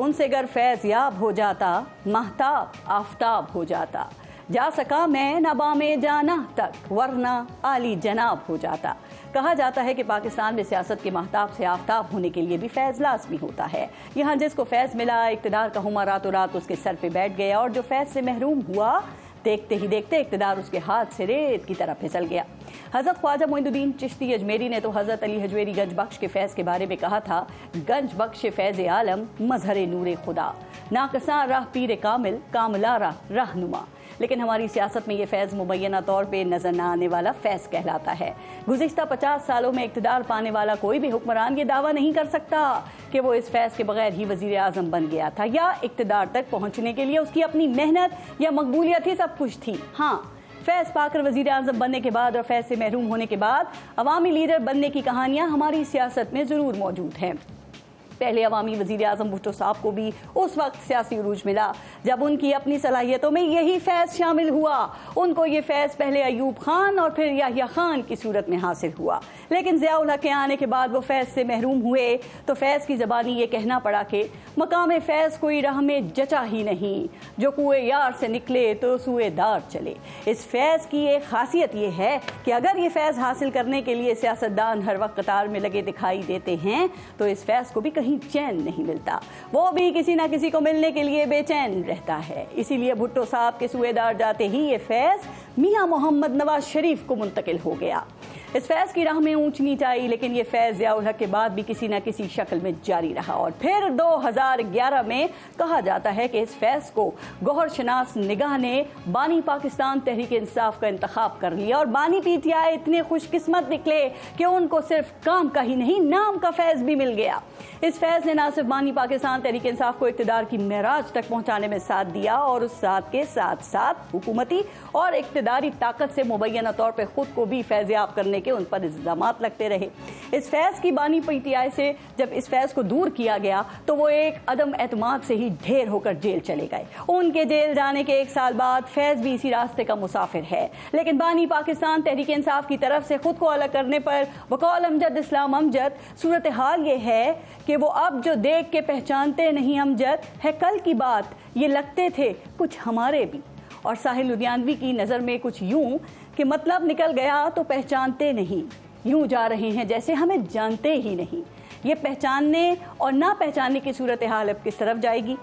ان سے گر فیض یاب ہو جاتا، مہتاب آفتاب ہو جاتا، جا سکا میں نہ بامِ جانہ تک ورنہ عالی جناب ہو جاتا۔ کہا جاتا ہے کہ پاکستان میں سیاست کے مہتاب سے آفتاب ہونے کے لیے بھی فیض لازمی ہوتا ہے۔ یہاں جس کو فیض ملا، اقتدار کا ہما راتوں رات اس کے سر پہ بیٹھ گیا، اور جو فیض سے محروم ہوا، دیکھتے ہی دیکھتے اقتدار اس کے ہاتھ سے ریت کی طرح پھسل گیا۔ حضرت خواجہ معین الدین چشتی اجمیری نے تو حضرت علی حجویری گنج بخش کے فیض کے بارے میں کہا تھا، گنج بخش فیض عالم مظہر نور خدا، ناقصاں راہ پیر کامل، کاملہ راہ رہنما۔ لیکن ہماری سیاست میں یہ فیض مبینہ طور پہ نظر نہ آنے والا فیض کہلاتا ہے۔ گزشتہ 50 سالوں میں اقتدار پانے والا کوئی بھی حکمران یہ دعویٰ نہیں کر سکتا کہ وہ اس فیض کے بغیر ہی وزیر اعظم بن گیا تھا، یا اقتدار تک پہنچنے کے لیے اس کی اپنی محنت یا مقبولیت ہی سب کچھ تھی۔ ہاں، فیض پا کر وزیر اعظم بننے کے بعد اور فیض سے محروم ہونے کے بعد عوامی لیڈر بننے کی کہانیاں ہماری سیاست میں ضرور موجود ہیں۔ پہلے عوامی وزیر اعظم بھٹو صاحب کو بھی اس وقت سیاسی عروج ملا جب ان کی اپنی صلاحیتوں میں یہی فیض شامل ہوا۔ ان کو یہ فیض پہلے ایوب خان اور پھر یحییٰ خان کی صورت میں حاصل ہوا، لیکن ضیاء الحق کے آنے کے بعد وہ فیض سے محروم ہوئے تو فیض کی زبانی یہ کہنا پڑا کہ مقام فیض کوئی راہ میں جچا ہی نہیں، جو کوئے یار سے نکلے تو سوئے دار چلے۔ اس فیض کی ایک خاصیت یہ ہے کہ اگر یہ فیض حاصل کرنے کے لیے سیاستدان ہر وقت قطار میں لگے دکھائی دیتے ہیں تو اس فیض کو بھی کہیں چین نہیں ملتا، وہ بھی کسی نہ کسی کو ملنے کے لیے بے چین رہتا ہے۔ اسی لیے بھٹو صاحب کے سوئے دار جاتے ہی یہ فیض میاں محمد نواز شریف کو منتقل ہو گیا۔ اس فیض کی راہ میں اونچ نیچ آئی، لیکن یہ فیض ضیاء الحق کے بعد بھی کسی نہ کسی شکل میں جاری رہا، اور پھر 2011 میں کہا جاتا ہے کہ اس فیض کو گوہر شناس نگاہ نے بانی پاکستان تحریک انصاف کا انتخاب کر لیا، اور بانی پی ٹی آئی اتنے خوش قسمت نکلے کہ ان کو صرف کام کا ہی نہیں، نام کا فیض بھی مل گیا۔ اس فیض نے نہ صرف بانی پاکستان تحریک انصاف کو اقتدار کی معراج تک پہنچانے میں ساتھ دیا، اور اس ساتھ کے ساتھ ساتھ حکومتی اور اقتداری طاقت سے مبینہ طور پہ خود کو بھی فیضیاب کرنے کے ان پر الزامات لگتے رہے۔ اس فیض کی بانی پی ٹی آئی سے جب اس فیض کو دور کیا گیا تو وہ ایک عدم اعتماد سے ہی ڈھیر ہو کر جیل چلے گئے۔ ان کے جیل جانے کے 1 سال بعد فیض بھی اسی راستے کا مسافر ہے، لیکن بانی پاکستان تحریک انصاف کی طرف سے خود کو الگ کرنے پر بقول امجد اسلام امجد صورتحال یہ ہے کہ وہ اب جو دیکھ کے پہچانتے نہیں امجد ہے کل کی بات، یہ لگتے تھے کچھ ہمارے بھی۔ اور ساحل لدھیانوی کی نظر میں کچھ یوں کہ مطلب نکل گیا تو پہچانتے نہیں، یوں جا رہے ہیں جیسے ہمیں جانتے ہی نہیں۔ یہ پہچاننے اور نہ پہچاننے کی صورتحال اب کس طرف جائے گی؟